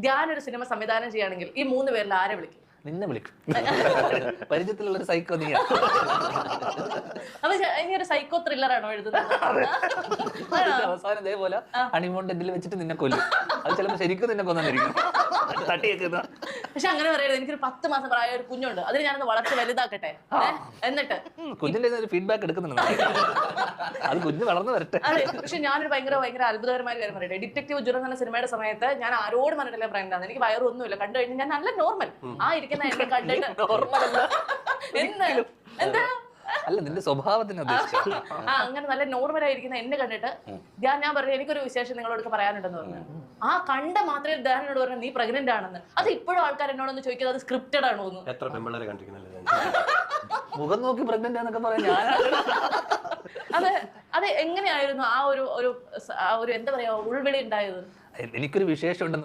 ധ്യാൻ ഒരു സിനിമ സംവിധാനം ചെയ്യുകയാണെങ്കിൽ ഈ 3 പേരിൽ ആരെ വിളിക്കും? നിന്നെ വിളിക്കും. പരിചയത്തിലുള്ള ഒരു സൈക്കോ നീ. അത് ഇനി ഒരു സൈക്കോ ത്രില്ലറാണോ എഴുതുന്നത്? അവസാനം ഇതേപോലെ ഹണിമൂൺ എന്തെങ്കിലും വെച്ചിട്ട് നിന്നെ കൊല്ലും. അത് ചിലപ്പോൾ ശരിക്കും നിന്നെ കൊന്നിരിക്കും. തട്ടിയേക്കുന്ന. പക്ഷെ അങ്ങനെ പറയരുത്. എനിക്കൊരു 10 മാസം പ്രായ ഒരു കുഞ്ഞുണ്ട്, അതിന് ഞാനൊന്ന് വളർത്തി വലുതാക്കട്ടെ, എന്നിട്ട് കുഞ്ഞിന്റെ ഒരു ഫീഡ്ബാക്ക് എടുക്കുന്നുണ്ട്. അത് കുഞ്ഞ് വളർന്നു വരട്ടെ. അതെ. പക്ഷെ ഞാനൊരു ഭയങ്കര അത്ഭുതകരമായ കാര്യം പറയട്ടെ. ഡിറ്റക്റ്റീവ് ജുറ എന്ന സിനിമയുടെ സമയത്ത് ഞാൻ ആരോട് പറഞ്ഞിട്ടില്ല പറയുന്നത്, എനിക്ക് വയറൊന്നുമില്ല, കണ്ടു കഴിഞ്ഞാൽ ഞാൻ നല്ല നോർമൽ ആ ഇരിക്കുന്ന എന്നെ കണ്ടിട്ട് എന്താ അല്ല നിന്റെ സ്വഭാവത്തിന് ഉദ്ദേശിച്ചു. അങ്ങനെ നല്ല നോർമൽ ആയിരിക്കുന്ന എന്നെ കണ്ടിട്ട് ഞാൻ പറഞ്ഞു എനിക്കൊരു വിശേഷം നിങ്ങളോട് പറയാനുണ്ടെന്ന് പറഞ്ഞു. ആ കണ്ട മാത്രമേ ധ്യാനോട് പറഞ്ഞു നീ പ്രഗ്നന്റ് ആണെന്ന്. അത് ഇപ്പോഴും ആൾക്കാർ എന്നോടൊന്ന് ചോദിക്കുന്നത് അത് സ്ക്രിപ്റ്റഡ് ആണോ എന്ന്. എത്ര പെമ്പിള്ളേരെ കണ്ടിരിക്കുന്നല്ലേ മുഖം നോക്കി പ്രഗ്നന്റ് ആണെന്നൊക്കെ പറയാൻ ഞാൻ. അത് എങ്ങനെയായിരുന്നു ആ ഒരു എന്താ പറയാ ഉൾവിളി ഉണ്ടായത്? എനിക്കൊരു വിശേഷം ഉണ്ടെന്ന്